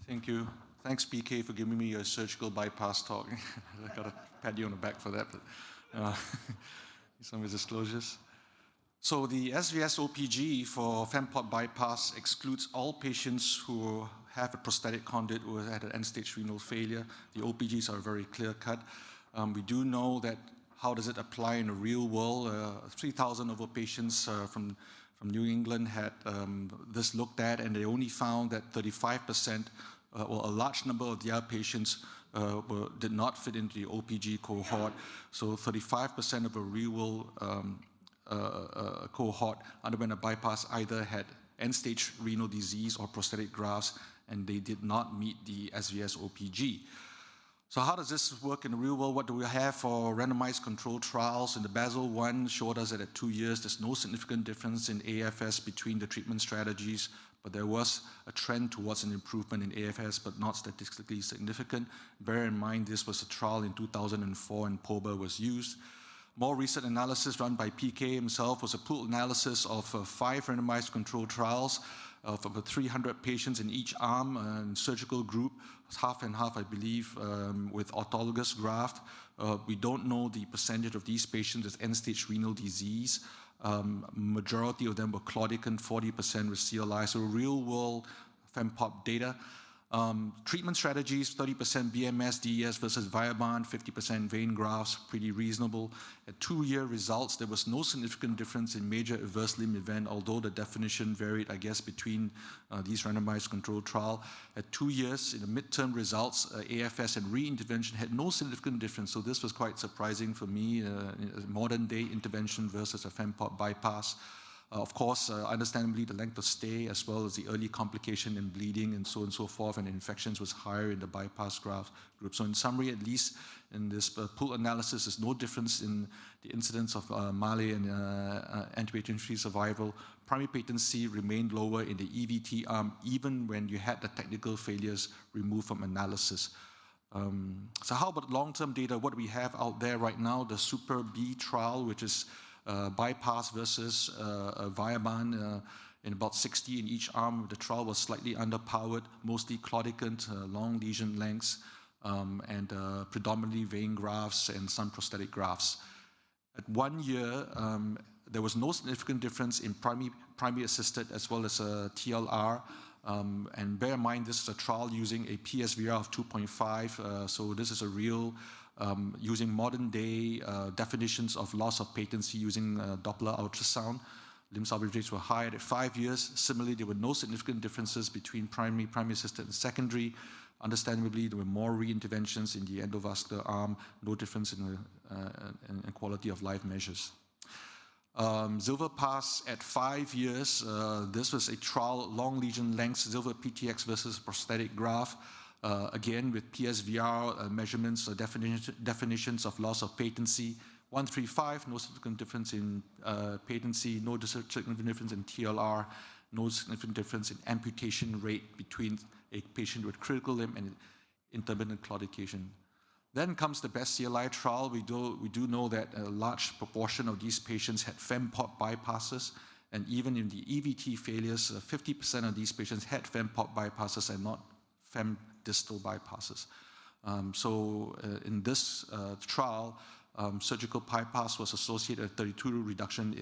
Thank you. Thanks, PK, for giving me a surgical bypass talk. I got to pat you on the back for that. But, some of his disclosures. So the SVS OPG for FEMPOT bypass excludes all patients who have a prostatic conduit or had an end-stage renal failure. The OPGs are very clear-cut. We do know that how does it apply in the real world. 3,000 of our patients from New England had this looked at, and they only found that 35%, or a large number of their patients did not fit into the OPG cohort. So 35% of a real-world cohort underwent a bypass either had end-stage renal disease or prostatic grafts, and they did not meet the SVS OPG. So how does this work in the real world? What do we have for randomized controlled trials? In the BASIL-1 showed us that at 2 years, there's no significant difference in AFS between the treatment strategies, but there was a trend towards an improvement in AFS, but not statistically significant. Bear in mind, this was a trial in 2004 and POBA was used. More recent analysis run by PK himself was a pooled analysis of 5 randomized controlled trials of about 300 patients in each arm and surgical group, half and half, I believe, with autologous graft. We don't know the percentage of these patients with end-stage renal disease. Majority of them were claudican, 40% with CLI, so real-world FEMPOT data. Treatment strategies, 30% BMS, DES versus Viaban, 50% vein grafts, pretty reasonable. At 2-year results, there was no significant difference in major adverse limb event, although the definition varied, I guess, between these randomized controlled trial. At 2 years, in the midterm results, AFS and re-intervention had no significant difference, so this was quite surprising for me, modern day intervention versus a FEMPOT bypass. Of course, understandably, the length of stay as well as the early complication and bleeding and so on and so forth and infections was higher in the bypass graft group. So in summary, at least in this pool analysis, there's no difference in the incidence of Mali and antipatent-free survival. Primary patency remained lower in the EVT arm, even when you had the technical failures removed from analysis. So how about long-term data? What do we have out there right now? The SUPER-B trial, which is bypass versus Viaban in about 60 in each arm. The trial was slightly underpowered, mostly claudicant, long lesion lengths, and predominantly vein grafts and some prosthetic grafts. At 1 year, there was no significant difference in primary assisted as well as TLR. And bear in mind, this is a trial using a PSVR of 2.5, so this is a real using modern day definitions of loss of patency using Doppler ultrasound. Limb salvage rates were high at 5 years. Similarly, there were no significant differences between primary assisted and secondary. Understandably, there were more re-interventions in the endovascular arm, no difference in quality of life measures. ZILVER-PASS at 5 years, this was a trial, long lesion lengths, ZILVER PTX versus prosthetic graft. Again, with PSVR measurements, definitions of loss of patency. 135, no significant difference in patency, no significant difference in TLR, no significant difference in amputation rate between a patient with critical limb and intermittent claudication. Then comes the BEST CLI trial. We do know that a large proportion of these patients had FEMPOT bypasses, and even in the EVT failures, 50% of these patients had FEMPOT bypasses and not FEM distal bypasses. In this trial, surgical bypass was associated with 32 reduction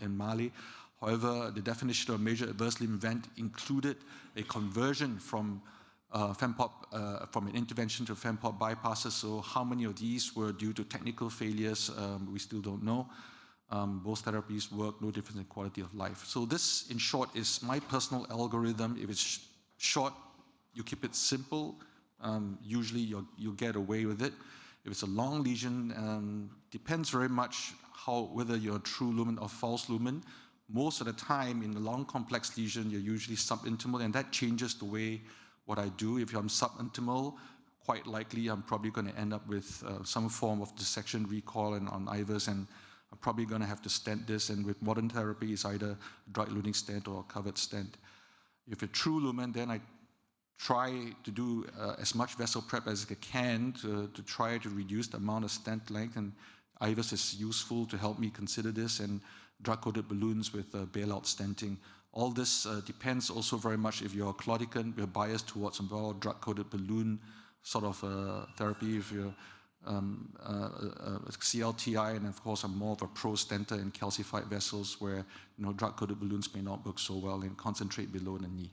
in Mali. However, the definition of major adverse limb event included a conversion from from an intervention to FEMPOT bypasses. So how many of these were due to technical failures, we still don't know. Both therapies work, no difference in quality of life. So this, in short, is my personal algorithm. If it's short, you keep it simple. Usually you'll get away with it. If it's a long lesion, depends very much whether you're a true lumen or false lumen. Most of the time in a long complex lesion, you're usually subintimal, and that changes the way what I do. If I'm subintimal, quite likely I'm probably going to end up with some form of dissection recoil and on IVUS, and I'm probably going to have to stent this, and with modern therapy, it's either a drug-eluting stent or a covered stent. If a true lumen, then I try to do as much vessel prep as I can to try to reduce the amount of stent length, and IVUS is useful to help me consider this, and drug-coated balloons with bailout stenting All this depends also very much if you're a claudicant, we're biased towards a more drug-coated balloon sort of therapy. If you're CLTI, and of course I'm more of a pro-stenter in calcified vessels where drug-coated balloons may not work so well and concentrate below the knee.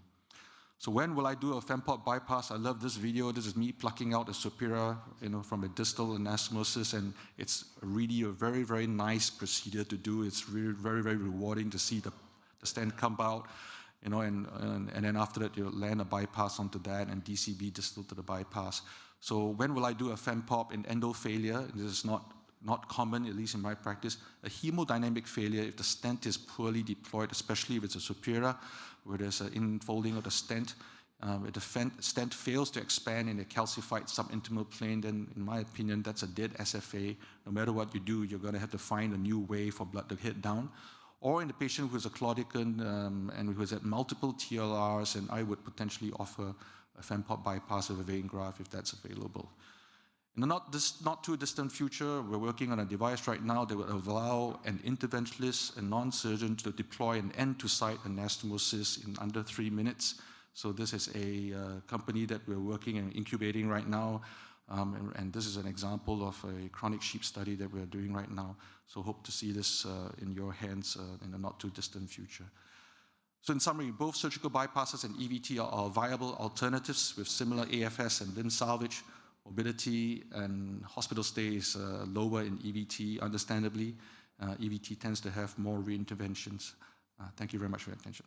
So when will I do a FEMPOP bypass? I love this video. This is me plucking out a superior, from a distal anastomosis, and it's really a very, very nice procedure to do. It's really very, very rewarding to see the stent come out, and then after that you land a bypass onto that and DCB distal to the bypass. So when will I do a FEMPOP in endo failure? This is not common, at least in my practice. A hemodynamic failure, if the stent is poorly deployed, especially if it's a superior, where there's an infolding of the stent, if the stent fails to expand in a calcified subintimal plane, then in my opinion, that's a dead SFA. No matter what you do, you're going to have to find a new way for blood to hit down. Or in the patient who's a claudicant and who has had multiple TLRs, and I would potentially offer a FEMPOP bypass of a vein graft if that's available. In the not too distant future, we're working on a device right now that will allow an interventionalist and non-surgeon to deploy an end-to-site anastomosis in under 3 minutes. So this is a company that we're working and incubating right now. And this is an example of a chronic sheep study that we're doing right now. So hope to see this in your hands in the not too distant future. So in summary, both surgical bypasses and EVT are viable alternatives with similar AFS and limb salvage. Morbidity and hospital stay is lower in EVT, understandably. EVT tends to have more reinterventions. Thank you very much for your attention.